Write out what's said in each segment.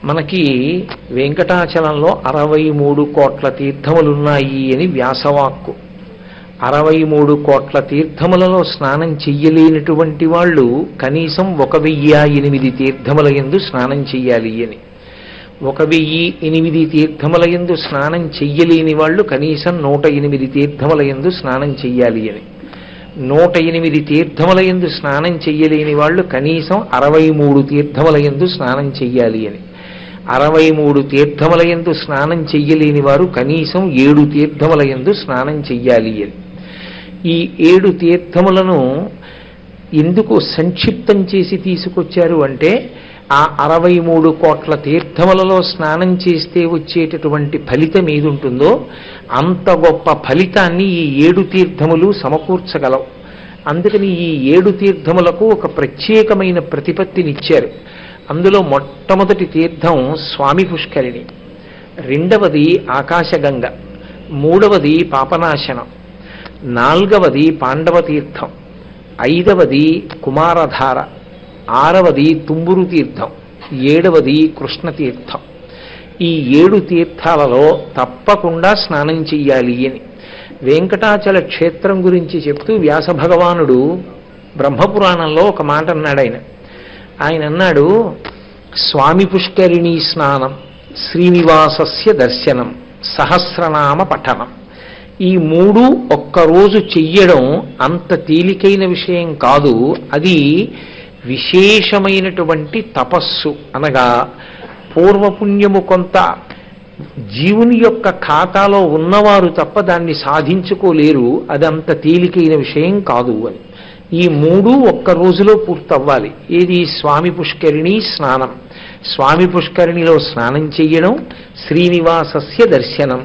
మనకి వెంకటాచలంలో 63 కోట్ల తీర్థములున్నాయి అని వ్యాసవాక్కు. 63 కోట్ల తీర్థములలో స్నానం చెయ్యలేనటువంటి వాళ్ళు కనీసం 1008 తీర్థముల యందు స్నానం చెయ్యాలి అని. 1008 తీర్థముల యందు స్నానం చెయ్యలేని వాళ్ళు కనీసం 108 తీర్థముల యందు స్నానం చెయ్యాలి అని. 108 తీర్థముల యందు స్నానం చెయ్యలేని వాళ్ళు కనీసం 63 తీర్థముల యందు స్నానం చెయ్యాలి అని. 63 తీర్థముల యందు స్నానం చెయ్యలేని వారు కనీసం 7 తీర్థముల యందు స్నానం చెయ్యాలి అని. ఈ 7 తీర్థములను ఎందుకు సంక్షిప్తం చేసి తీసుకొచ్చారు అంటే, ఆ 63 కోట్ల తీర్థములలో స్నానం చేస్తే వచ్చేటటువంటి ఫలితం ఏదుంటుందో అంత గొప్ప ఫలితాన్ని ఈ 7 తీర్థములు సమకూర్చగలవు. అందుకని ఈ 7 తీర్థములకు ఒక ప్రత్యేకమైన ప్రతిపత్తినిచ్చారు. అందులో మొట్టమొదటి తీర్థం స్వామి పుష్కరిణి, రెండవది ఆకాశగంగ, మూడవది పాపనాశనం, నాలుగవది పాండవ తీర్థం, ఐదవది కుమారధార, ఆరవది తుంబురు తీర్థం, ఏడవది కృష్ణతీర్థం. ఈ 7 తీర్థాలలో తప్పకుండా స్నానం చెయ్యాలి అని వెంకటాచల క్షేత్రం గురించి చెప్తూ వ్యాస భగవానుడు బ్రహ్మపురాణంలో ఒక మాట అన్నాడు. ఆయన అన్నాడు, స్వామి పుష్కరిణీ స్నానం, శ్రీనివాసస్య దర్శనం, సహస్రనామ పఠనం. ఈ 3 ఒక్కరోజు చెయ్యడం అంత తేలికైన విషయం కాదు. అది విశేషమైనటువంటి తపస్సు. అనగా పూర్వపుణ్యము కొంత జీవుని యొక్క ఖాతాలో ఉన్నవారు తప్ప దాన్ని సాధించుకోలేరు. అది అంత తేలికైన విషయం కాదు అని. ఈ 3 ఒక్క రోజులో పూర్తవ్వాలి. ఏది? స్వామి పుష్కరిణి స్నానం, స్వామి పుష్కరిణిలో స్నానం చెయ్యడం, శ్రీనివాసస్య దర్శనం,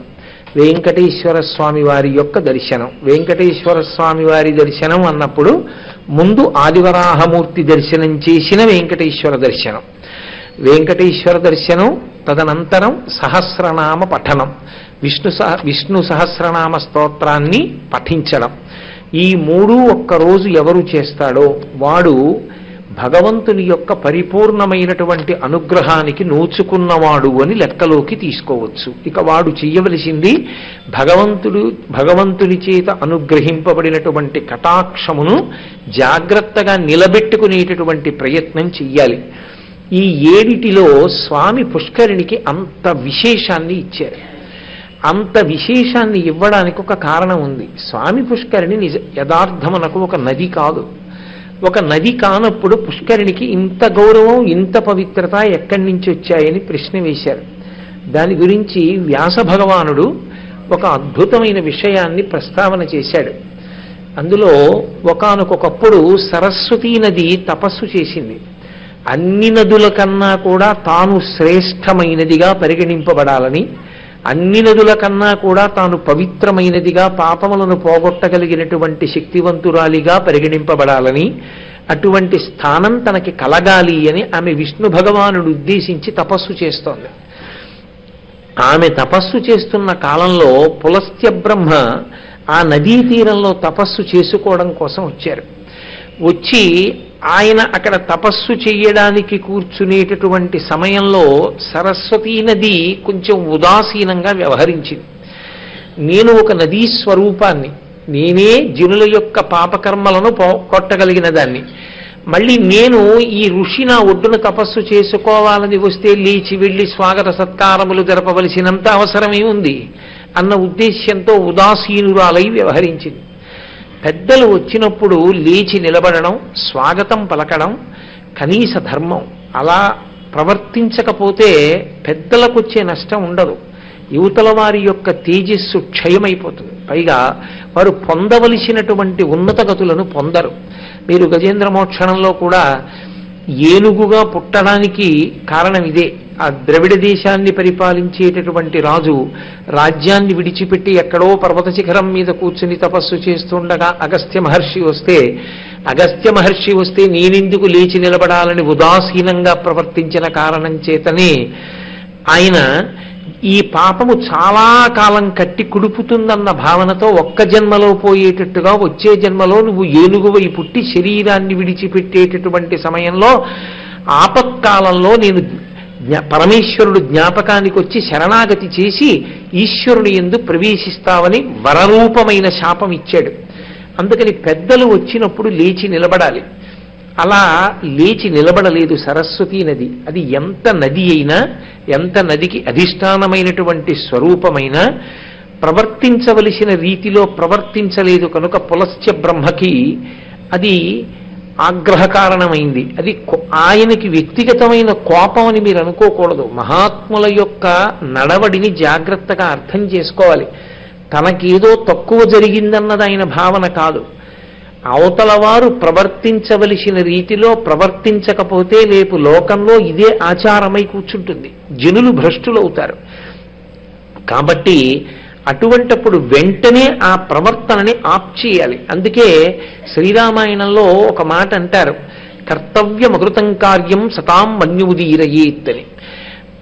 వెంకటేశ్వర స్వామి వారి యొక్క దర్శనం. వెంకటేశ్వర స్వామి వారి దర్శనం అన్నప్పుడు ముందు ఆదివరాహమూర్తి దర్శనం చేసిన వెంకటేశ్వర దర్శనం, వెంకటేశ్వర దర్శనం, తదనంతరం సహస్రనామ పఠనం, విష్ణు సహస్రనామ స్తోత్రాన్ని పఠించడం. ఈ 3 ఒక్కరోజు ఎవరు చేస్తాడో వాడు భగవంతుని యొక్క పరిపూర్ణమైనటువంటి అనుగ్రహానికి నోచుకున్నవాడు అని లెక్కలోకి తీసుకోవచ్చు. ఇక వాడు చెయ్యవలసింది భగవంతుని చేత అనుగ్రహింపబడినటువంటి కటాక్షమును జాగ్రత్తగా నిలబెట్టుకునేటటువంటి ప్రయత్నం చెయ్యాలి. ఈ 7 స్వామి పుష్కరిణికి అంత విశేషాన్ని ఇచ్చారు. అంత విశేషాన్ని ఇవ్వడానికి ఒక కారణం ఉంది. స్వామి పుష్కరిణి యథార్థమునకు ఒక నది కాదు. ఒక నది కానప్పుడు పుష్కరిణికి ఇంత గౌరవం, ఇంత పవిత్రత ఎక్కడి నుంచి వచ్చాయని ప్రశ్న వేశారు. దాని గురించి వ్యాస భగవానుడు ఒక అద్భుతమైన విషయాన్ని ప్రస్తావన చేశాడు. అందులో ఒకానొకప్పుడు సరస్వతీ నది తపస్సు చేసింది. అన్ని నదుల కన్నా కూడా తాను శ్రేష్టమైనదిగా పరిగణింపబడాలని, అన్ని నదుల కన్నా కూడా తాను పవిత్రమైనదిగా, పాపములను పోగొట్టగలిగినటువంటి శక్తివంతురాలిగా పరిగణింపబడాలని, అటువంటి స్థానం తనకి కలగాలి అని ఆమె విష్ణు భగవానుడు ఉద్దేశించి తపస్సు చేస్తోంది. ఆమె తపస్సు చేస్తున్న కాలంలో పులస్త్య బ్రహ్మ ఆ నదీ తీరంలో తపస్సు చేసుకోవడం కోసం వచ్చారు. వచ్చి ఆయన అక్కడ తపస్సు చెయ్యడానికి కూర్చునేటటువంటి సమయంలో సరస్వతీ నది కొంచెం ఉదాసీనంగా వ్యవహరించింది. నేను ఒక నదీ స్వరూపాన్ని, నేనే జనుల యొక్క పాపకర్మలను కొట్టగలిగిన దాన్ని, మళ్ళీ నేను ఈ ఋషి నా ఒడ్డున తపస్సు చేసుకోవాలని వస్తే లేచి వెళ్ళి స్వాగత సత్కారములు జరపవలసినంత అవసరమే ఉంది అన్న ఉద్దేశ్యంతో ఉదాసీనురాలై వ్యవహరించింది. పెద్దలు వచ్చినప్పుడు లేచి నిలబడడం, స్వాగతం పలకడం కనీస ధర్మం. అలా ప్రవర్తించకపోతే పెద్దలకు వచ్చే నష్టం ఉండదు. యువతల వారి యొక్క తేజస్సు క్షయమైపోతుంది. పైగా వారు పొందవలసినటువంటి ఉన్నత గతులను పొందరు. మీరు గజేంద్ర మోక్షణంలో కూడా ఏనుగుగా పుట్టడానికి కారణం ఇదే. ఆ ద్రవిడ దేశాన్ని పరిపాలించేటటువంటి రాజు రాజ్యాన్ని విడిచిపెట్టి ఎక్కడో పర్వత శిఖరం మీద కూర్చుని తపస్సు చేస్తుండగా అగస్త్య మహర్షి వస్తే నేనెందుకు లేచి నిలబడాలని ఉదాసీనంగా ప్రవర్తించిన కారణం చేతనే ఆయన ఈ పాపము చాలా కాలం కట్టి కుడుపుతుందన్న భావనతో ఒక్క జన్మలో పోయేటట్టుగా వచ్చే జన్మలో నువ్వు ఏనుగువై పుట్టి శరీరాన్ని విడిచిపెట్టేటటువంటి సమయంలో ఆపత్కాలంలో నేను పరమేశ్వరుడు జ్ఞాపకానికి వచ్చి శరణాగతి చేసి ఈశ్వరుని యందు ప్రవేశిస్తావని వరరూపమైన శాపం ఇచ్చాడు. అందుకని పెద్దలు వచ్చినప్పుడు లేచి నిలబడాలి. అలా లేచి నిలబడలేదు సరస్వతీ నది. అది ఎంత నది అయినా, ఎంత నదికి అధిష్టానమైనటువంటి స్వరూపమైనా ప్రవర్తించవలసిన రీతిలో ప్రవర్తించలేదు కనుక పులస్త్య బ్రహ్మకి అది ఆగ్రహ కారణమైంది. అది ఆయనకి వ్యక్తిగతమైన కోపం అని మీరు అనుకోకూడదు. మహాత్ముల యొక్క నడవడిని జాగ్రత్తగా అర్థం చేసుకోవాలి. తనకేదో తక్కువ జరిగిందన్నది ఆయన భావన కాదు. అవతల వారు ప్రవర్తించవలసిన రీతిలో ప్రవర్తించకపోతే రేపు లోకంలో ఇదే ఆచారమై కూర్చుంటుంది, జనులు భ్రష్టులవుతారు. కాబట్టి అటువంటప్పుడు వెంటనే ఆ ప్రవర్తనని ఆప్ చేయాలి. అందుకే శ్రీరామాయణంలో ఒక మాట అంటారు, కర్తవ్యమకృతం కార్యం సతాం మన్యుదీరయేత్ అని.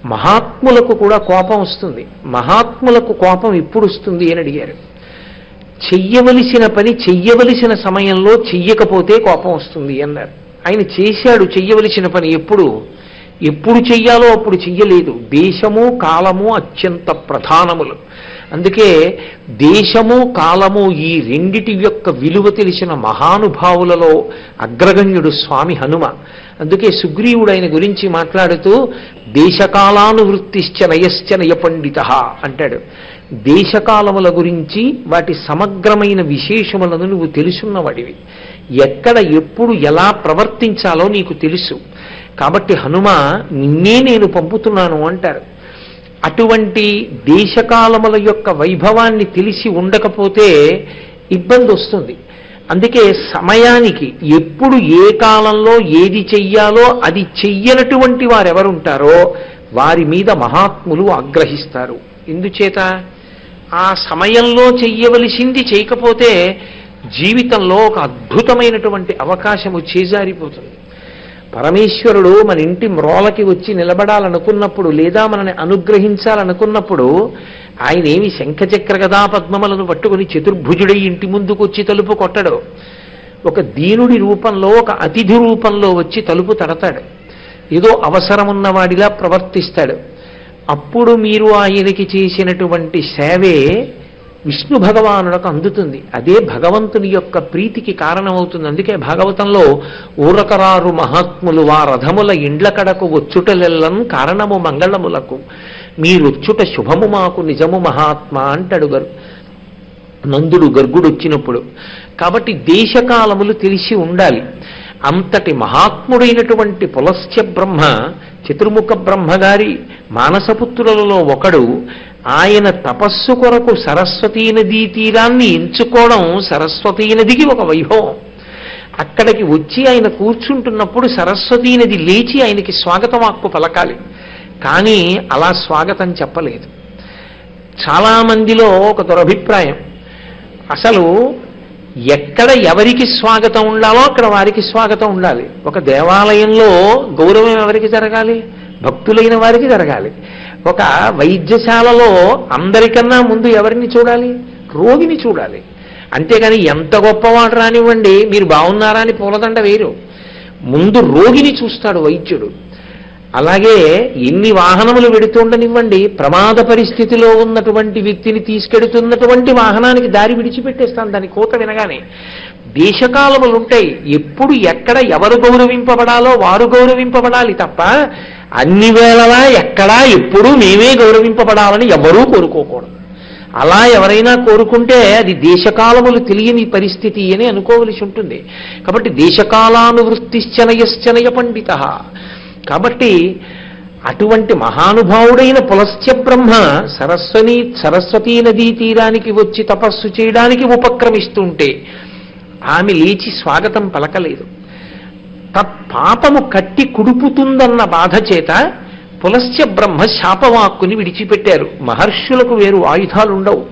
మహాత్ములకు కూడా కోపం వస్తుంది. మహాత్ములకు కోపం ఎప్పుడు వస్తుంది అని అడిగారు. చెయ్యవలసిన పని చెయ్యవలసిన సమయంలో చెయ్యకపోతే కోపం వస్తుంది అన్నారు. ఆయన చేశాడు చెయ్యవలసిన పని. ఎప్పుడు చెయ్యాలో అప్పుడు చెయ్యలేదు. దేశము కాలము అత్యంత ప్రధానములు. అందుకే దేశము కాలము ఈ రెండిటి యొక్క విలువ తెలిసిన మహానుభావులలో అగ్రగణ్యుడు స్వామి హనుమ. అందుకే సుగ్రీవుడు ఆయన గురించి మాట్లాడుతూ దేశకాలానువృత్తిశ్చ నయశ్చ నయ పండిత అంటాడు. దేశకాలముల గురించి వాటి సమగ్రమైన విశేషములను నువ్వు తెలుసున్నవాడివి. ఎక్కడ ఎప్పుడు ఎలా ప్రవర్తించాలో నీకు తెలుసు. కాబట్టి హనుమ నిన్నే నేను పంపుతున్నాను అంటారు. అటువంటి దేశకాలముల యొక్క వైభవాన్ని తెలిసి ఉండకపోతే ఇబ్బంది వస్తుంది. అందుకే సమయానికి ఎప్పుడు ఏ కాలంలో ఏది చెయ్యాలో అది చెయ్యనటువంటి వారెవరుంటారో వారి మీద మహాత్ములు ఆగ్రహిస్తారు. ఎందుచేత ఆ సమయంలో చెయ్యవలసింది చేయకపోతే జీవితంలో ఒక అద్భుతమైనటువంటి అవకాశము చేజారిపోతుంది. పరమేశ్వరుడు మన ఇంటి మ్రోలకి వచ్చి నిలబడాలనుకున్నప్పుడు లేదా మనని అనుగ్రహించాలనుకున్నప్పుడు ఆయన ఏమి శంఖచక్ర గదా పద్మములను పట్టుకుని చతుర్భుజుడై ఇంటి ముందుకు వచ్చి తలుపు కొట్టడు. ఒక దీనుడి రూపంలో, ఒక అతిథి రూపంలో వచ్చి తలుపు తడతాడు. ఏదో అవసరమున్నవాడిలా ప్రవర్తిస్తాడు. అప్పుడు మీరు ఆయనకి చేసినటువంటి సేవే విష్ణు భగవానులకు అందుతుంది. అదే భగవంతుని యొక్క ప్రీతికి కారణమవుతుంది. అందుకే భాగవతంలో ఊరకరారు మహాత్ములు వా రథముల ఇండ్ల కడకు వచ్చుటలెల్లం కారణము మంగళములకు మీరొచ్చుట శుభము మాకు నిజము మహాత్మా అంటాడు నందుడు గర్గుడు వచ్చినప్పుడు. కాబట్టి దేశకాలములు తెలిసి ఉండాలి. అంతటి మహాత్ముడైనటువంటి పులస్త్య బ్రహ్మ, చతుర్ముఖ బ్రహ్మగారి మానసపుత్రులలో ఒకడు. ఆయన తపస్సు కొరకు సరస్వతీ నదీ తీరాన్ని ఎంచుకోవడం సరస్వతీ నదికి ఒక వైభవం. అక్కడికి వచ్చి ఆయన కూర్చుంటున్నప్పుడు సరస్వతీ నది లేచి ఆయనకి స్వాగతవాక్కు పలకాలి. కానీ అలా స్వాగతం చెప్పలేదు. చాలామందిలో ఒక దురభిప్రాయం, అసలు ఎక్కడ ఎవరికి స్వాగతం ఉండాలో అక్కడ వారికి స్వాగతం ఉండాలి. ఒక దేవాలయంలో గౌరవం ఎవరికి జరగాలి? భక్తులైన వారికి జరగాలి. ఒక వైద్యశాలలో అందరికన్నా ముందు ఎవరిని చూడాలి? రోగిని చూడాలి. అంతేగాని ఎంత గొప్పవాడు రానివ్వండి, మీరు బాగున్నారా అని పూలదండ వేరు. ముందు రోగిని చూస్తాడు వైద్యుడు. అలాగే ఎన్ని వాహనములు వెడుతుండనివ్వండి, ప్రమాద పరిస్థితిలో ఉన్నటువంటి వ్యక్తిని తీసుకెడుతున్నటువంటి వాహనానికి దారి విడిచిపెట్టేస్తాను దాని కోత వినగానే. దేశకాలములు ఉంటాయి. ఎప్పుడు ఎక్కడ ఎవరు గౌరవింపబడాలో వారు గౌరవింపబడాలి తప్ప అన్ని వేళలా ఎక్కడా ఎప్పుడూ మేమే గౌరవింపబడాలని ఎవరూ కోరుకోకూడదు. అలా ఎవరైనా కోరుకుంటే అది దేశకాలములు తెలియని పరిస్థితి అని అనుకోవలసి ఉంటుంది. కాబట్టి దేశకాలానువృత్తిశ్చనయశ్చనయ పండిత. కాబట్టి అటువంటి మహానుభావుడైన పులస్త్య బ్రహ్మ సరస్వతీ నదీ తీరానికి వచ్చి తపస్సు చేయడానికి ఉపక్రమిస్తుంటే ఆమె లేచి స్వాగతం పలకలేదు. తత్పాపము కట్టి కుడుపుతుందన్న బాధ చేత పులస్త్య బ్రహ్మ శాపవాక్కుని విడిచిపెట్టారు. మహర్షులకు వేరు ఆయుధాలుండవు.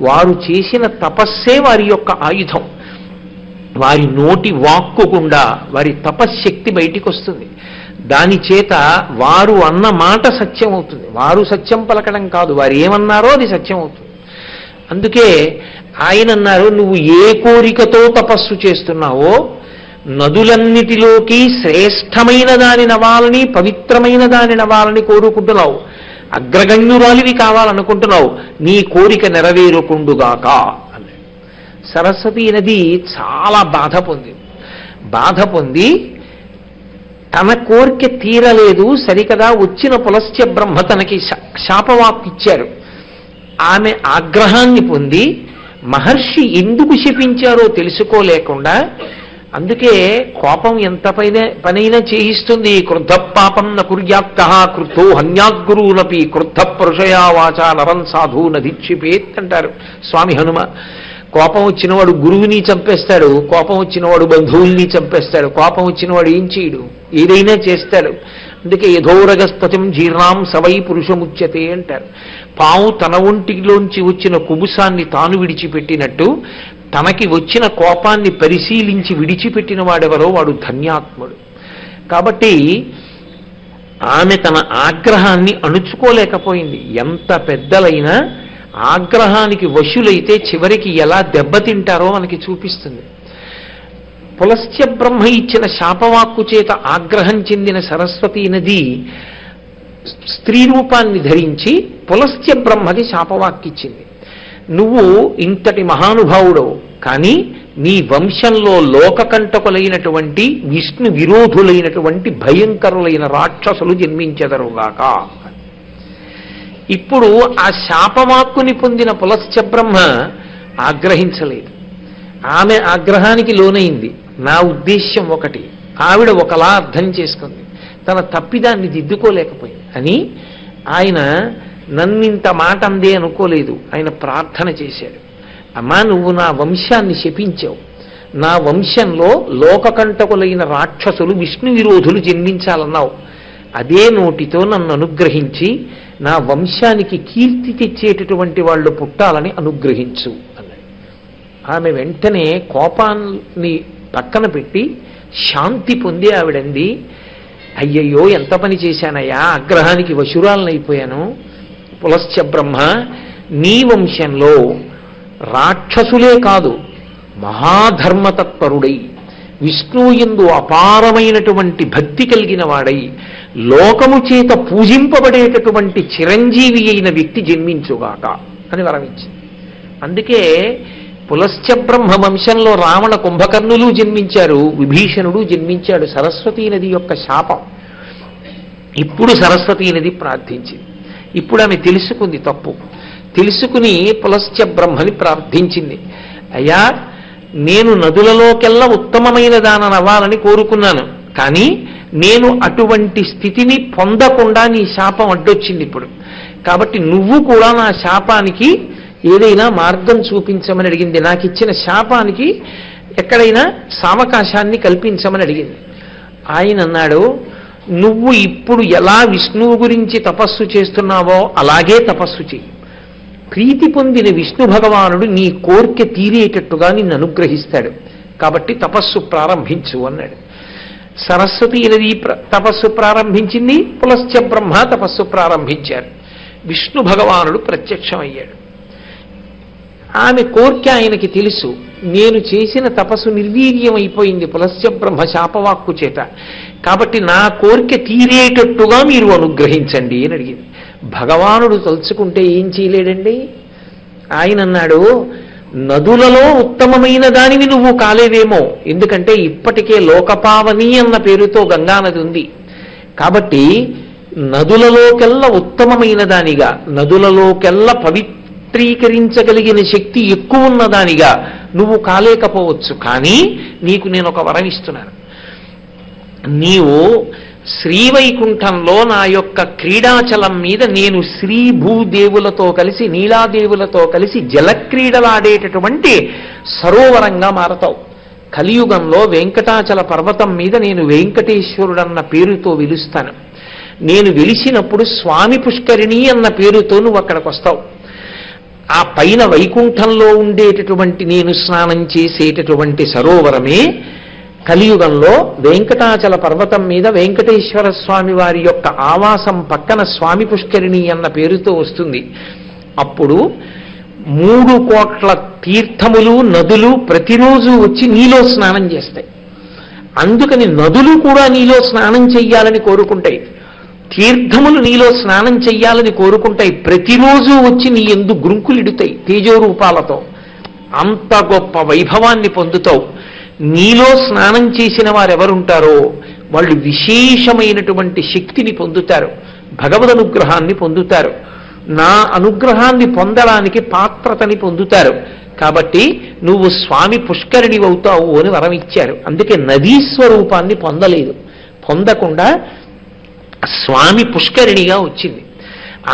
వారు చేసిన తపస్సే వారి యొక్క ఆయుధం. వారి నోటి వాక్కు గుండా వారి తపశ్శక్తి బయటికి వస్తుంది. దాని చేత వారు అన్న మాట సత్యం అవుతుంది. వారు సత్యం పలకడం కాదు, వారు ఏమన్నారో అది సత్యం అవుతుంది. అందుకే ఆయన అన్నారు, నువ్వు ఏ కోరికతో తపస్సు చేస్తున్నావో నదులన్నిటిలోకి శ్రేష్టమైన దాని నవాలని, పవిత్రమైన దాని నవాలని కోరుకుంటున్నావు, అగ్రగణ్యురాలివి కావాలనుకుంటున్నావు, నీ కోరిక నెరవేరుకుండుగాక అన్నాడు. సరస్వతీ నది చాలా బాధ పొంది తన కోరిక తీరలేదు సరికదా, వచ్చిన పులస్త్య బ్రహ్మ తనకి శాపవాక్కు ఇచ్చారు. ఆమె ఆగ్రహాన్ని పొంది మహర్షి ఎందుకు శపించారో తెలుసుకోలేకుండా, అందుకే కోపం ఎంత పనైనా చేయిస్తుంది. క్రుద్ధ పాపం న కుర్యాత్త క్రుద్ధో హన్యాద్గురునపి క్రుద్ధ పురుషయా వాచ నరం సాధు నధిక్షిపేత్ అంటారు స్వామి హనుమ. కోపం వచ్చినవాడు గురువుని చంపేస్తాడు, కోపం వచ్చినవాడు బంధువుల్ని చంపేస్తాడు, కోపం వచ్చినవాడు ఏం చేయడు, ఏదైనా చేస్తాడు. అందుకే యథోరగస్పతిం జీర్ణాం సవై పురుషముచ్యతే అంటారు. పాము తన ఒంటిలోంచి వచ్చిన కుబుసాన్ని తాను విడిచిపెట్టినట్టు తనకి వచ్చిన కోపాన్ని పరిశీలించి విడిచిపెట్టిన వాడెవరో వాడు ధన్యాత్ముడు. కాబట్టి ఆమె తన ఆగ్రహాన్ని అణుచుకోలేకపోయింది. ఎంత పెద్దలైనా ఆగ్రహానికి వశులైతే చివరికి ఎలా దెబ్బతింటారో మనకి చూపిస్తుంది. పులస్త్య బ్రహ్మ ఇచ్చిన శాపవాక్కు చేత ఆగ్రహం చెందిన సరస్వతీ నది స్త్రీ రూపాన్ని ధరించి పులస్త్య బ్రహ్మకి శాపవాక్కిచ్చింది. నువ్వు ఇంతటి మహానుభావుడవు, కానీ నీ వంశంలో లోకకంటకులైనటువంటి విష్ణు విరోధులైనటువంటి భయంకరులైన రాక్షసులు జన్మించెదరుగాక. ఇప్పుడు ఆ శాపవాక్కుని పొందిన పులస్త్య బ్రహ్మ ఆగ్రహించలేదు. ఆమె ఆగ్రహానికి లోనైంది. నా ఉద్దేశ్యం ఒకటి, ఆవిడ ఒకలా అర్థం చేసుకుంది, తన తప్పిదాన్ని దిద్దుకోలేకపోయింది అని ఆయన నన్నింత మాట అందే అనుకోలేదు. ఆయన ప్రార్థన చేశాడు, అమ్మా నువ్వు నా వంశాన్ని శపించావు, నా వంశంలో లోకకంటకులైన రాక్షసులు విష్ణు విరోధులు జన్మించాలన్నావు, అదే నోటితో నన్ను అనుగ్రహించి నా వంశానికి కీర్తి తెచ్చేటటువంటి వాళ్ళు పుట్టాలని అనుగ్రహించు అన్నాడు. ఆమె వెంటనే కోపాన్ని పక్కన పెట్టి శాంతి పొంది ఆవిడంది, అయ్యయ్యో ఎంత పని చేశానయ్యా, ఆగ్రహానికి వశురాలనైపోయాను. పులస్త్య బ్రహ్మ, నీ వంశంలో రాక్షసులే కాదు, మహాధర్మతత్పరుడై విష్ణుయందు అపారమైనటువంటి భక్తి కలిగిన వాడై లోకము చేత పూజింపబడేటటువంటి చిరంజీవి అయిన వ్యక్తి జన్మించుగాక అని వరమిచ్చింది. అందుకే పులస్త్య బ్రహ్మ వంశంలో రావణ కుంభకర్ణులు జన్మించారు, విభీషణుడు జన్మించాడు. సరస్వతీ నది యొక్క శాపం. ఇప్పుడు సరస్వతీ నది ప్రార్థించింది. ఇప్పుడు ఆమె తెలుసుకుంది తప్పు, తెలుసుకుని పులస్త్య బ్రహ్మని ప్రార్థించింది. అయ్యా, నేను నదులలోకెల్లా ఉత్తమమైన దానవ్వాలని కోరుకున్నాను, కానీ నేను అటువంటి స్థితిని పొందకుండా నీ శాపం అడ్డొచ్చింది ఇప్పుడు. కాబట్టి నువ్వు కూడా నా శాపానికి ఏదైనా మార్గం చూపించమని అడిగింది. నాకు ఇచ్చిన శాపానికి ఎక్కడైనా సావకాశాన్ని కల్పించమని అడిగింది. ఆయన అన్నాడు, నువ్వు ఇప్పుడు ఎలా విష్ణువు గురించి తపస్సు చేస్తున్నావో అలాగే తపస్సు చెయ్యి. ప్రీతి పొందిన విష్ణు భగవానుడు నీ కోరిక తీరేటట్టుగా నిన్ను అనుగ్రహిస్తాడు, కాబట్టి తపస్సు ప్రారంభించు అన్నాడు. సరస్వతీ నది తపస్సు ప్రారంభించింది, పులస్త్య బ్రహ్మ తపస్సు ప్రారంభించారు. విష్ణు భగవానుడు ప్రత్యక్షమయ్యాడు. ఆమె కోరిక ఆయనకి తెలుసు, నేను చేసిన తపస్సు నిర్వీర్యమైపోయింది పులస్త్య బ్రహ్మ శాపవాక్కు చేత, కాబట్టి నా కోరిక తీరేటట్టుగా మీరు అనుగ్రహించండి అని అడిగింది. భగవానుడు తలుచుకుంటే ఏం చేయలేడండి. ఆయన అన్నాడు, నదులలో ఉత్తమమైన దానివి నువ్వు కాలేవేమో, ఎందుకంటే ఇప్పటికే లోకపావని అన్న పేరుతో గంగానది ఉంది, కాబట్టి నదులలోకెల్లా ఉత్తమమైన దానిగా, నదులలోకెల్లా పవిత్రీకరించగలిగిన శక్తి ఎక్కువ ఉన్నదానిగా నువ్వు కాలేకపోవచ్చు, కానీ నీకు నేను ఒక వరం ఇస్తున్నాను. నీవు శ్రీవైకుంఠంలో నా యొక్క క్రీడాచలం మీద నేను శ్రీ భూదేవులతో కలిసి నీలాదేవులతో కలిసి జలక్రీడలాడేటటువంటి సరోవరంగా మారతావు. కలియుగంలో వెంకటాచల పర్వతం మీద నేను వెంకటేశ్వరుడన్న పేరుతో వెలుస్తాను. నేను వెలిసినప్పుడు స్వామి పుష్కరిణి అన్న పేరుతో నువ్వు అక్కడికి వస్తావు. ఆ పైన వైకుంఠంలో ఉండేటటువంటి నేను స్నానం చేసేటటువంటి సరోవరమే కలియుగంలో వెంకటాచల పర్వతం మీద వెంకటేశ్వర స్వామి వారి యొక్క ఆవాసం పక్కన స్వామి పుష్కరిణి అన్న పేరుతో వస్తుంది. అప్పుడు 3 కోట్ల తీర్థములు నదులు ప్రతిరోజు వచ్చి నీలో స్నానం చేస్తాయి. అందుకని నదులు కూడా నీలో స్నానం చెయ్యాలని కోరుకుంటాయి, తీర్థములు నీలో స్నానం చెయ్యాలని కోరుకుంటాయి, ప్రతిరోజు వచ్చి నీ ఎందు గ్రుంకులిడుతాయి తేజోరూపాలతో. అంత గొప్ప వైభవాన్ని పొందుతావు. నీలో స్నానం చేసిన వారెవరుంటారో వాళ్ళు విశేషమైనటువంటి శక్తిని పొందుతారు, భగవద్ అనుగ్రహాన్ని పొందుతారు, నా అనుగ్రహాన్ని పొందడానికి పాత్రతని పొందుతారు. కాబట్టి నువ్వు స్వామి పుష్కరిణి అవుతావు అని వరం ఇచ్చారు. అందుకే నదీ స్వరూపాన్ని పొందలేదు, పొందకుండా స్వామి పుష్కరిణిగా వచ్చింది.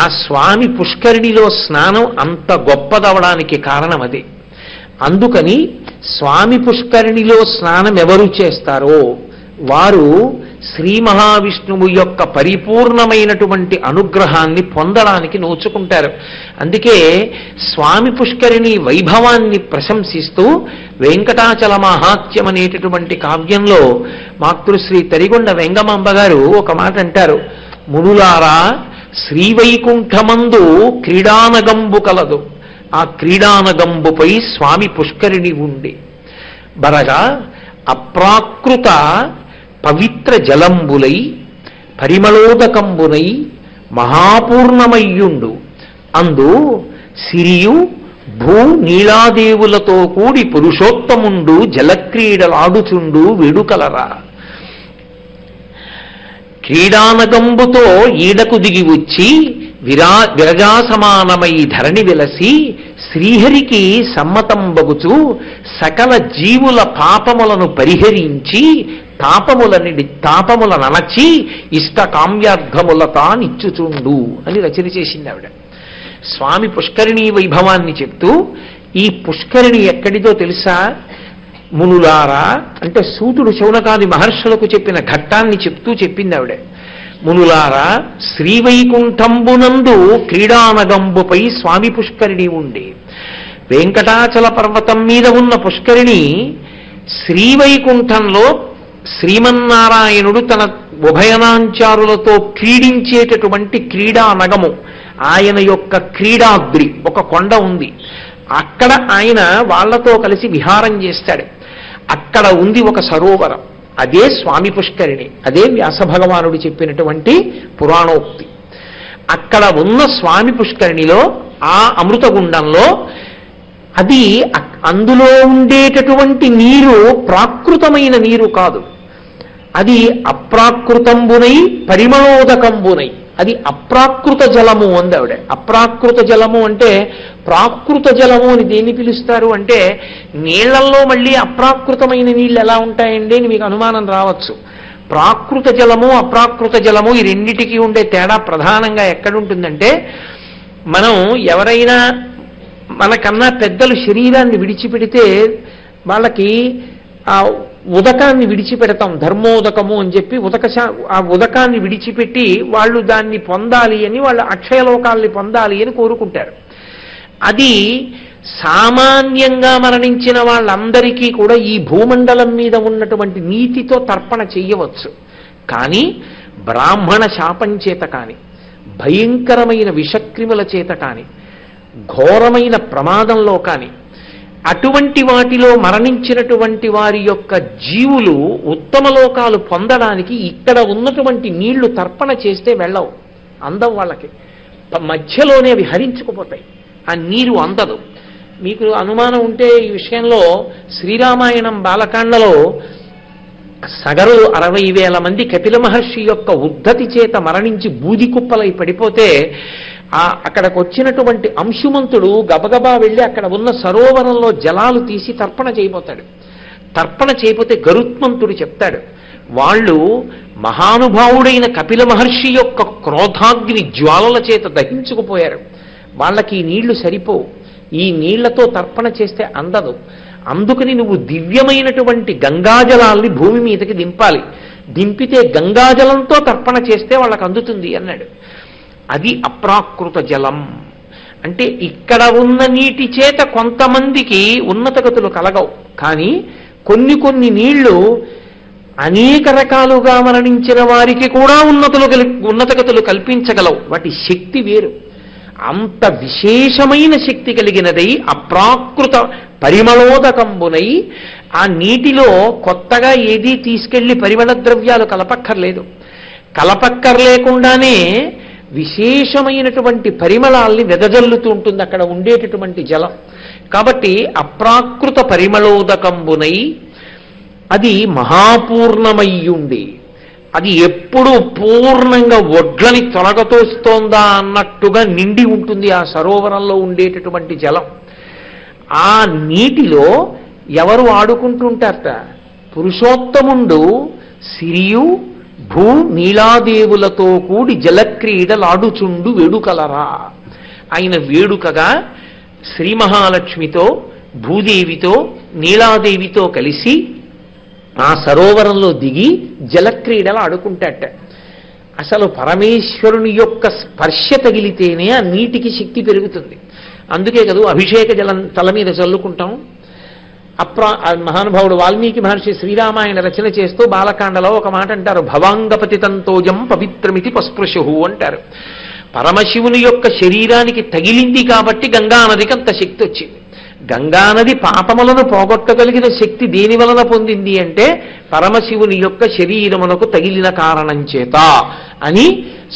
ఆ స్వామి పుష్కరిణిలో స్నానం అంత గొప్పదవడానికి కారణం అదే. అందుకని స్వామి పుష్కరిణిలో స్నానం ఎవరు చేస్తారో వారు శ్రీ మహావిష్ణువు యొక్క పరిపూర్ణమైనటువంటి అనుగ్రహాన్ని పొందడానికి నోచుకుంటారు. అందుకే స్వామి పుష్కరిణి వైభవాన్ని ప్రశంసిస్తూ వెంకటాచల మహాత్యం అనేటటువంటి కావ్యంలో మాతృశ్రీ తరిగొండ వెంగమాంబ గారు ఒక మాట అంటారు, మునులారా శ్రీవైకుంఠమందు క్రీడానగంబు కలదు, ఆ క్రీడానగంబుపై స్వామి పుష్కరిణి ఉండి బరగా అప్రాకృత పవిత్ర జలంబులై పరిమళోదకంబునై మహాపూర్ణమయ్యుండు అందు సిరియు భూ నీలాదేవులతో కూడి పురుషోత్తముండు జలక్రీడలాడుచుండు వేడుకలరా. క్రీడానగంబుతో ఈడకు దిగి వచ్చి విరజాసమానమై ధరణి విలసి శ్రీహరికి సమ్మతంబగుచు సకల జీవుల పాపములను పరిహరించి తాపముల ననచి ఇష్ట కామ్యార్థముల తానిచ్చుచుండు అని రచన చేసింది ఆవిడ. స్వామి పుష్కరిణీ వైభవాన్ని చెప్తూ, ఈ పుష్కరిణి ఎక్కడిదో తెలుసా మునులారా అంటే సూతుడు శౌనకాది మహర్షులకు చెప్పిన ఘట్టాన్ని చెప్తూ చెప్పింది ఆవిడ. మునులారా శ్రీవైకుంఠంబునందు క్రీడానగంబుపై స్వామి పుష్కరిణి ఉండి, వెంకటాచల పర్వతం మీద ఉన్న పుష్కరిణి శ్రీవైకుంఠంలో శ్రీమన్నారాయణుడు తన ఉభయనాంచారులతో క్రీడించేటటువంటి క్రీడానగము, ఆయన యొక్క క్రీడాద్రి ఒక కొండ ఉంది, అక్కడ ఆయన వాళ్లతో కలిసి విహారం చేస్తాడు. అక్కడ ఉంది ఒక సరోవరం, అదే స్వామి పుష్కరిణి, అదే వ్యాస భగవానుడు చెప్పినటువంటి పురాణోక్తి. అక్కడ ఉన్న స్వామి పుష్కరిణిలో ఆ అమృతగుండంలో అది అందులో ఉండేటటువంటి నీరు ప్రాకృతమైన నీరు కాదు, అది అప్రాకృతంబునై పరిమళోదకంబునై, అది అప్రాకృత జలము అంది ఆవిడ. అప్రాకృత జలము అంటే ప్రాకృత జలము అని దేన్ని పిలుస్తారు అంటే, నీళ్లలో మళ్ళీ అప్రాకృతమైన నీళ్ళు ఎలా ఉంటాయండి అని మీకు అనుమానం రావచ్చు. ప్రాకృత జలము అప్రాకృత జలము ఈ రెండిటికి ఉండే తేడా ప్రధానంగా ఎక్కడుంటుందంటే, మనం ఎవరైనా మనకన్నా పెద్దలు శరీరాన్ని విడిచిపెడితే వాళ్ళకి ఆ ఉదకాన్ని విడిచిపెడతాం, ధర్మోదకము అని చెప్పి ఆ ఉదకాన్ని విడిచిపెట్టి వాళ్ళు దాన్ని పొందాలి అని, వాళ్ళు అక్షయలోకాల్ని పొందాలి అని కోరుకుంటారు. అది సామాన్యంగా మరణించిన వాళ్ళందరికీ కూడా ఈ భూమండలం మీద ఉన్నటువంటి నీతితో తర్పణ చెయ్యవచ్చు. కానీ బ్రాహ్మణ శాపం చేత కానీ, భయంకరమైన విషక్రిముల చేత కానీ, ఘోరమైన ప్రమాదంలో కానీ, అటువంటి వాటిలో మరణించినటువంటి వారి యొక్క జీవులు ఉత్తమ లోకాలు పొందడానికి ఇక్కడ ఉన్నటువంటి నీళ్లు తర్పణ చేస్తే వెళ్ళవు, అందం వాళ్ళకి, మధ్యలోనే అవి హరించుకుపోతాయి, ఆ నీరు అందదు. మీకు అనుమానం ఉంటే ఈ విషయంలో శ్రీరామాయణం బాలకాండలో సగరులు 60,000 మంది కపిల మహర్షి యొక్క ఉద్ధతి చేత మరణించి బూది కుప్పలై పడిపోతే అక్కడికి వచ్చినటువంటి అంశుమంతుడు గబగబా వెళ్ళి అక్కడ ఉన్న సరోవరంలో జలాలు తీసి తర్పణ చేయబోతాడు. తర్పణ చేయబోతే గరుత్మంతుడు చెప్తాడు, వాళ్ళు మహానుభావుడైన కపిల మహర్షి యొక్క క్రోధాగ్ని జ్వాలల చేత దహించుకుపోయారు, వాళ్ళకి ఈ నీళ్లు సరిపోవు, ఈ నీళ్లతో తర్పణ చేస్తే అందదు, అందుకని నువ్వు దివ్యమైనటువంటి గంగాజలాల్ని భూమి మీదకి దింపాలి, దింపితే గంగాజలంతో తర్పణ చేస్తే వాళ్ళకి అందుతుంది అన్నాడు. అది అప్రాకృత జలం అంటే ఇక్కడ ఉన్న నీటి చేత కొంతమందికి ఉన్నతగతులు కలగవు, కానీ కొన్ని నీళ్లు అనేక రకాలుగా మరణించిన వారికి కూడా ఉన్నతగతులు కల్పించగలవు, వాటి శక్తి వేరు. అంత విశేషమైన శక్తి కలిగినదై అప్రాకృత పరిమళోదకంబునై ఆ నీటిలో కొత్తగా ఏదీ తీసుకెళ్లి పరిమళ ద్రవ్యాలు కలపక్కర్లేకుండానే విశేషమైనటువంటి పరిమళాల్ని వెదజల్లుతూ ఉంటుంది అక్కడ ఉండేటటువంటి జలం. కాబట్టి అప్రాకృత పరిమళోదకంబునై అది మహాపూర్ణమయ్యుండి అది ఎప్పుడూ పూర్ణంగా ఒడ్లని తొలగతోస్తోందా అన్నట్టుగా నిండి ఉంటుంది ఆ సరోవరంలో ఉండేటటువంటి జలం. ఆ నీటిలో ఎవరు ఆడుకుంటుంటారట? పురుషోత్తముండు సిరియు భూ నీలాదేవులతో కూడి జలక్రీడలాడుచుండు వేడుకలరా. ఆయన వేడుకగా శ్రీ మహాలక్ష్మితో భూదేవితో నీలాదేవితో కలిసి ఆ సరోవరంలో దిగి జలక్రీడలు ఆడుకుంటాట. అసలు పరమేశ్వరుని యొక్క స్పర్శ తగిలితేనే ఆ నీటికి శక్తి పెరుగుతుంది. అందుకే కదా అభిషేక జలం తల మీద చల్లుకుంటాం. మహానుభావుడు వాల్మీకి మహర్షి శ్రీరామాయణ రచన చేస్తూ బాలకాండలో ఒక మాట అంటారు, భవాంగపతితంతోజం పవిత్రమితి పస్పృశు అంటారు. పరమశివుని యొక్క శరీరానికి తగిలింది కాబట్టి గంగానదికి అంత శక్తి వచ్చింది. గంగానది పాపములను పోగొట్టగలిగిన శక్తి దేని వలన పొందింది అంటే పరమశివుని యొక్క శరీరమునకు తగిలిన కారణం చేత అని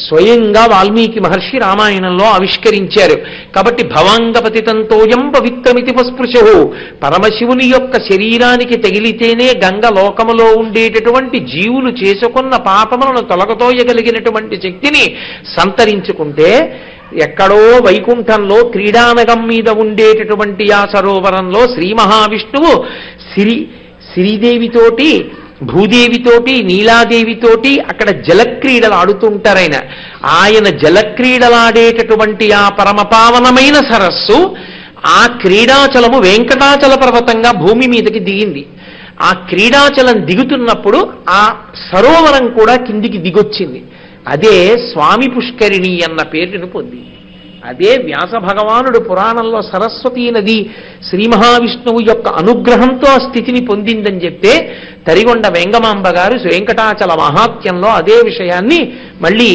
స్వయంగా వాల్మీకి మహర్షి రామాయణంలో ఆవిష్కరించారు. కాబట్టి భవాంగపతితంతోయం పవిత్రమితి పస్పృశు, పరమశివుని యొక్క శరీరానికి తగిలితేనే గంగ లోకములో ఉండేటటువంటి జీవులు చేసుకున్న పాపములను తొలగతోయగలిగినటువంటి శక్తిని సంతరించుకుంటే ఎక్కడో వైకుంఠంలో క్రీడానగం మీద ఉండేటటువంటి ఆ సరోవరంలో శ్రీ మహావిష్ణువు శ్రీదేవితోటి భూదేవితోటి నీలాదేవితోటి అక్కడ జలక్రీడలు ఆడుతుంటారు. ఆయన జలక్రీడలాడేటటువంటి ఆ పరమపావనమైన సరస్సు ఆ క్రీడాచలము వెంకటాచల పర్వతంగా భూమి మీదకి దిగింది. ఆ క్రీడాచలం దిగుతున్నప్పుడు ఆ సరోవరం కూడా కిందికి దిగొచ్చింది. అదే స్వామి పుష్కరిణి అన్న పేరును పొందింది. అదే వ్యాస భగవానుడు పురాణంలో సరస్వతీ నది శ్రీ మహావిష్ణువు యొక్క అనుగ్రహంతో ఆ స్థితిని పొందిందని చెప్తే తరిగొండ వెంగమాంబ గారు వెంకటాచల మహాత్యంలో అదే విషయాన్ని మళ్ళీ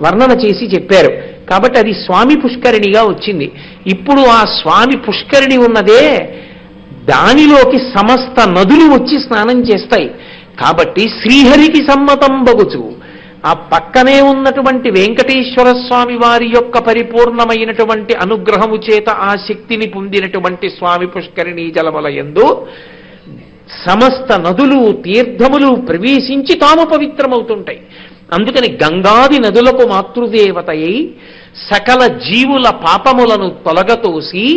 వర్ణన చేసి చెప్పారు. కాబట్టి అది స్వామి పుష్కరిణిగా వచ్చింది. ఇప్పుడు ఆ స్వామి పుష్కరిణి ఉన్నదే దానిలోకి సమస్త నదులు వచ్చి స్నానం చేస్తాయి. కాబట్టి శ్రీహరికి సమ్మతం బగుచు ఆ పక్కనే ఉన్నటువంటి వెంకటేశ్వర స్వామి వారి యొక్క పరిపూర్ణమైనటువంటి అనుగ్రహము చేత ఆ శక్తిని పొందినటువంటి స్వామి పుష్కరిణీ జలములయందు సమస్త నదులు తీర్థములు ప్రవేశించి తాము పవిత్రమవుతుంటాయి. అందుకని గంగాది నదులకు మాతృదేవతయై సకల జీవుల పాపములను తొలగతోసి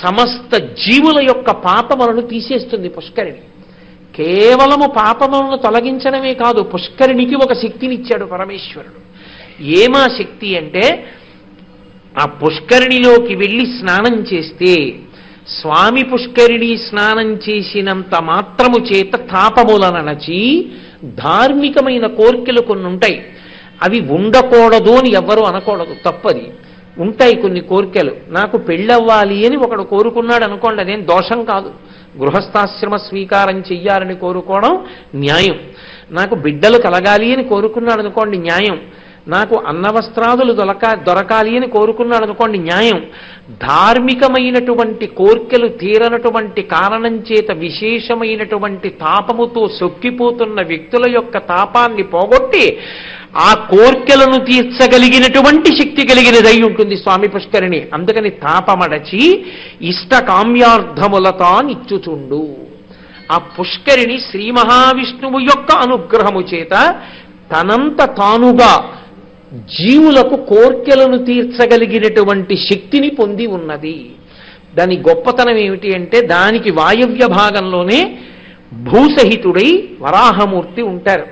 సమస్త జీవుల యొక్క పాపములను తీసేస్తుంది పుష్కరిణి. కేవలము పాపములను తొలగించడమే కాదు, పుష్కరిణికి ఒక శక్తినిచ్చాడు పరమేశ్వరుడు. ఏమా శక్తి అంటే ఆ పుష్కరిణిలోకి వెళ్ళి స్నానం చేస్తే స్వామి పుష్కరిణి స్నానం చేసినంత మాత్రము చేత తాపములనచి ధార్మికమైన కోరికలు కొన్ని ఉంటాయి. అవి ఉండకూడదు అని ఎవ్వరూ అనకూడదు, తప్పది. ఉంటాయి కొన్ని కోరికలు. నాకు పెళ్ళవ్వాలి అని ఒకడు కోరుకున్నాడు అనుకోండి, అదేం దోషం కాదు. గృహస్థాశ్రమ స్వీకారం చెయ్యాలని కోరుకోవడం న్యాయం. నాకు బిడ్డలు కలగాలి అని కోరుకున్నాడు అనుకోండి, న్యాయం. నాకు అన్నవస్త్రాదులు దొరకాలి అని కోరుకున్నాడు అనుకోండి, న్యాయం. ధార్మికమైనటువంటి కోర్కెలు తీరనటువంటి కారణం చేత విశేషమైనటువంటి తాపముతో సొక్కిపోతున్న వ్యక్తుల యొక్క తాపాన్ని పోగొట్టి ఆ కోర్కెలను తీర్చగలిగినటువంటి శక్తి కలిగినదై ఉంటుంది స్వామి పుష్కరిణి. అందుకని తాపమడచి ఇష్ట కామ్యార్థములతా నిచ్చుచుండు. ఆ పుష్కరిణి శ్రీ మహావిష్ణువు యొక్క అనుగ్రహము చేత తనంత తానుగా జీవులకు కోర్కెలను తీర్చగలిగినటువంటి శక్తిని పొంది ఉన్నది. దాని గొప్పతనం ఏమిటి అంటే దానికి వాయవ్య భాగంలోనే భూసహితుడై వరాహమూర్తి ఉంటారు.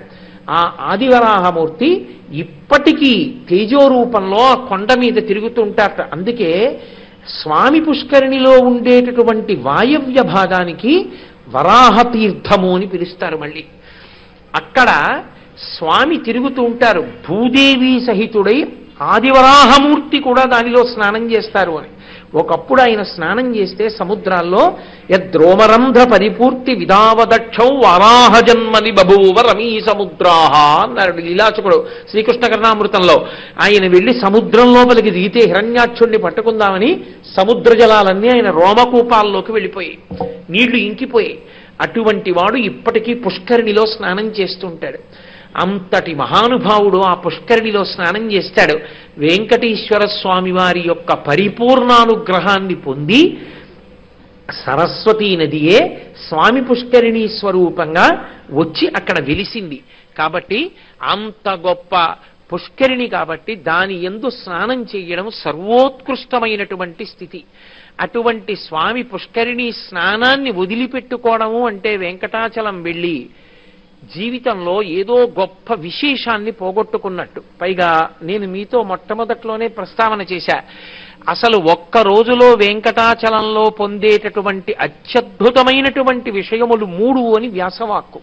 ఆ ఆదివరాహమూర్తి ఇప్పటికీ తేజోరూపంలో ఆ కొండ మీద తిరుగుతుంటారట. అందుకే స్వామి పుష్కరిణిలో ఉండేటటువంటి వాయవ్య భాగానికి వరాహతీర్థము అని పిలుస్తారు. మళ్ళీ అక్కడ స్వామి తిరుగుతూ ఉంటారు. భూదేవి సహితుడై ఆదివరాహమూర్తి కూడా దానిలో స్నానం చేస్తారు అని. ఒకప్పుడు ఆయన స్నానం చేస్తే సముద్రాల్లో యద్రోమరంధ్ర పరిపూర్తి విధావదక్షౌ వారాహ జన్మని బభూవ రమీ సముద్రాహ అన్నాడు లీలాచకుడు శ్రీకృష్ణ కర్ణామృతంలో. ఆయన వెళ్ళి సముద్రం లోపలికి దిగితే హిరణ్యాక్షుణ్ణి పట్టుకుందామని సముద్ర జలాలన్నీ ఆయన రోమకూపాల్లోకి వెళ్ళిపోయాయి, నీళ్లు ఇంకిపోయాయి. అటువంటి వాడు ఇప్పటికీ పుష్కరిణిలో స్నానం చేస్తుంటాడు. అంతటి మహానుభావుడు ఆ పుష్కరిణిలో స్నానం చేస్తాడు. వెంకటేశ్వర స్వామి వారి యొక్క పరిపూర్ణానుగ్రహాన్ని పొంది సరస్వతీ నదియే స్వామి పుష్కరిణీ స్వరూపంగా వచ్చి అక్కడ వెలిసింది. కాబట్టి అంత గొప్ప పుష్కరిణి కాబట్టి దాని యందు స్నానం చేయడం సర్వోత్కృష్టమైనటువంటి స్థితి. అటువంటి స్వామి పుష్కరిణీ స్నానాన్ని వదిలిపెట్టుకోవడము అంటే వెంకటాచలం వెళ్ళి జీవితంలో ఏదో గొప్ప విశేషాన్ని పోగొట్టుకున్నట్టు. పైగా నేను మీతో మొట్టమొదట్లోనే ప్రస్తావన చేశా, అసలు ఒక్క రోజులో వెంకటాచలంలో పొందేటటువంటి అత్యద్భుతమైనటువంటి విషయములు 3 అని వ్యాసవాక్కు.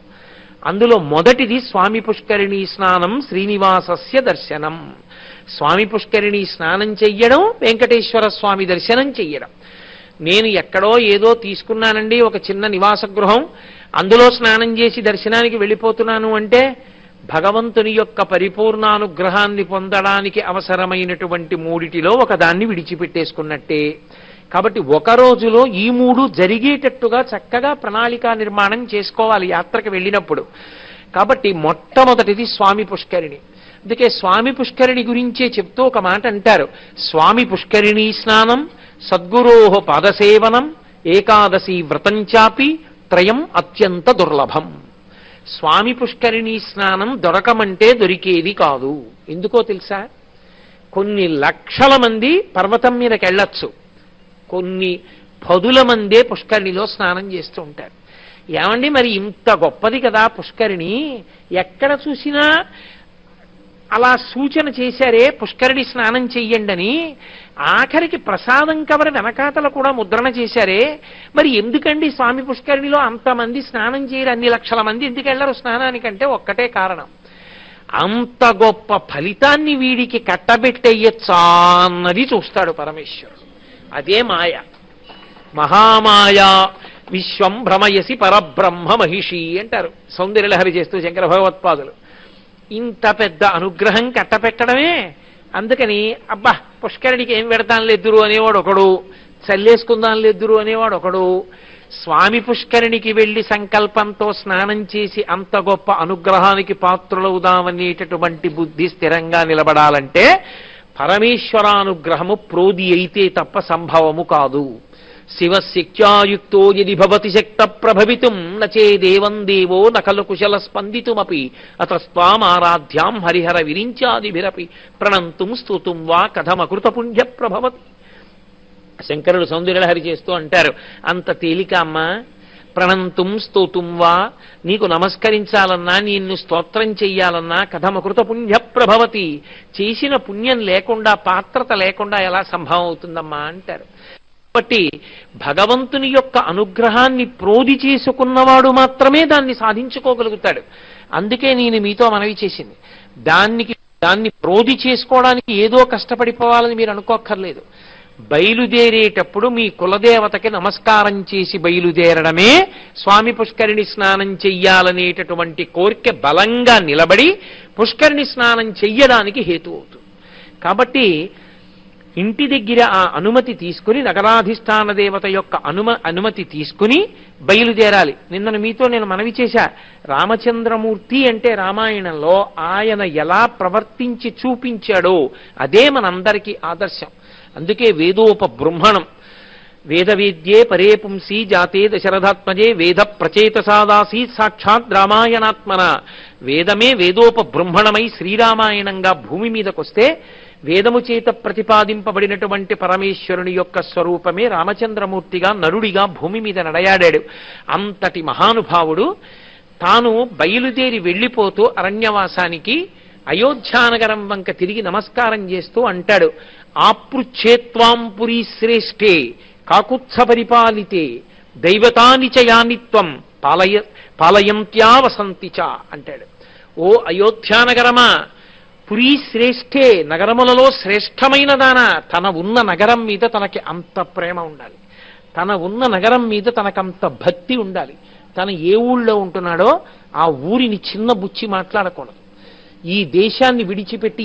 అందులో మొదటిది స్వామి పుష్కరిణీ స్నానం శ్రీనివాసస్య దర్శనం. స్వామి పుష్కరిణీ స్నానం చెయ్యడం, వెంకటేశ్వర స్వామి దర్శనం చెయ్యడం. నేను ఎక్కడో ఏదో తీసుకున్నానండి ఒక చిన్న నివాస గృహం, అందులో స్నానం చేసి దర్శనానికి వెళ్ళిపోతున్నాను అంటే భగవంతుని యొక్క పరిపూర్ణానుగ్రహాన్ని పొందడానికి అవసరమైనటువంటి 3టిలో ఒకదాన్ని విడిచిపెట్టేసుకున్నట్టే. కాబట్టి ఒక రోజులో ఈ 3 జరిగేటట్టుగా చక్కగా ప్రణాళికా నిర్మాణం చేసుకోవాలి యాత్రకు వెళ్ళినప్పుడు. కాబట్టి మొట్టమొదటిది స్వామి పుష్కరిణి. అందుకే స్వామి పుష్కరిణి గురించే చెప్తూ ఒక మాట అంటారు, స్వామి పుష్కరిణీ స్నానం సద్గురోః పాదసేవనం ఏకాదశి వ్రతంచాపి త్రయం అత్యంత దుర్లభం. స్వామి పుష్కరిణీ స్నానం దొరకమంటే దొరికేది కాదు. ఎందుకో తెలుసా? కొన్ని లక్షల మంది పర్వతం మీదకి వెళ్ళొచ్చు, కొన్ని 10ల మందే పుష్కరిణిలో స్నానం చేస్తూ ఉంటారు. ఏమండి మరి ఇంత గొప్పది కదా పుష్కరిణి, ఎక్కడ చూసినా అలా సూచన చేశారే పుష్కరిణి స్నానం చెయ్యండి అని, ఆఖరికి ప్రసాదం కవర వెనకాతల కూడా ముద్రణ చేశారే, మరి ఎందుకండి స్వామి పుష్కరిణిలో అంతమంది స్నానం చేయరు, అన్ని లక్షల మంది ఎందుకు వెళ్ళరు స్నానానికంటే ఒక్కటే కారణం, అంత గొప్ప ఫలితాన్ని వీడికి కట్టబెట్టేయచ్చా అన్నది చూస్తాడు పరమేశ్వరుడు. అదే మాయ. మహామాయా విశ్వం భ్రమయసి పరబ్రహ్మ మహిషి అంటారు సౌందర్యలహరి చేస్తూ శంకర భగవత్పాదులు. ఇంత పెద్ద అనుగ్రహం కట్టపెట్టడమే. అందుకని అబ్బా పుష్కరిణికి ఏం పెడతాను లేదురు అనేవాడు ఒకడు, చల్లేసుకుందాం లేదురు అనేవాడు ఒకడు. స్వామి పుష్కరిణికి వెళ్లి సంకల్పంతో స్నానం చేసి అంత గొప్ప అనుగ్రహానికి పాత్రులవుదామనేటటువంటి బుద్ధి స్థిరంగా నిలబడాలంటే పరమేశ్వరానుగ్రహము ప్రోది అయితే తప్ప సంభవము కాదు. శివశక్త్యాయుక్తో యది భవతి శక్త ప్రభవితుం నచేదేవం దేవో నకలు కుశల స్పందితుమపి అతస్త్వామారాధ్యాం హరిహర విరించాదిభిరపి ప్రణంతుం స్తుతుం వా కథమకృత పుణ్య ప్రభవతి. శంకరుడు సౌందర్యలహరి చేస్తూ అంటారు, అంత తేలిక అమ్మా, ప్రణంతుం స్తుతుం వా, నీకు నమస్కరించాలన్నా నిన్ను స్తోత్రం చెయ్యాలన్నా కథమకృత పుణ్య ప్రభవతి, చేసిన పుణ్యం లేకుండా పాత్రత లేకుండా ఎలా సంభవం అవుతుందమ్మా అంటారు. కాబట్టి భగవంతుని యొక్క అనుగ్రహాన్ని ప్రోది చేసుకున్నవాడు మాత్రమే దాన్ని సాధించుకోగలుగుతాడు. అందుకే నేను మీతో మనవి చేసింది, దాన్ని ప్రోది చేసుకోవడానికి ఏదో కష్టపడిపోవాలని మీరు అనుకోక్కర్లేదు. బయలుదేరేటప్పుడు మీ కులదేవతకి నమస్కారం చేసి బయలుదేరడమే స్వామి పుష్కరిణి స్నానం చెయ్యాలనేటటువంటి కోరిక బలంగా నిలబడి పుష్కరిణి స్నానం చెయ్యడానికి హేతు అవుతుంది. కాబట్టి ఇంటి దగ్గర ఆ అనుమతి తీసుకుని, నగరాధిష్టాన దేవత యొక్క అనుమతి తీసుకుని బయలుదేరాలి. నిన్న మీతో నేను మనవి చేశా, రామచంద్రమూర్తి అంటే రామాయణంలో ఆయన ఎలా ప్రవర్తించి చూపించాడో అదే మనందరికీ ఆదర్శం. అందుకే వేదోపబృంహణం, వేదవేద్యే పరే పుంసి జాతే దశరథాత్మజే వేద ప్రచేతసాదాసీ సాక్షాత్ రామాయణాత్మన. వేదమే వేదోపబృంహణమై శ్రీరామాయణంగా భూమి మీదకొస్తే వేదము చేత ప్రతిపాదింపబడినటువంటి పరమేశ్వరుని యొక్క స్వరూపమే రామచంద్రమూర్తిగా నరుడిగా భూమి మీద నడయాడాడు. అంతటి మహానుభావుడు తాను బయలుదేరి వెళ్ళిపోతూ అరణ్యవాసానికి అయోధ్యానగరం వంక తిరిగి నమస్కారం చేస్తూ అంటాడు, ఆపృచ్ఛేత్వాం పురీ శ్రేష్ఠే కాకుత్స పరిపాలితే దైవతాని చ యానిత్వం పాలయంత్యా వసంతి చ అంటాడు. ఓ అయోధ్యానగరమా, పురీ శ్రేష్ఠే, నగరములలో శ్రేష్టమైన దాన, తన ఉన్న నగరం మీద తనకి అంత ప్రేమ ఉండాలి, తన ఉన్న నగరం మీద తనకంత భక్తి ఉండాలి. తను ఏ ఊళ్ళో ఉంటున్నాడో ఆ ఊరిని చిన్న బుచ్చి మాట్లాడకూడదు. ఈ దేశాన్ని విడిచిపెట్టి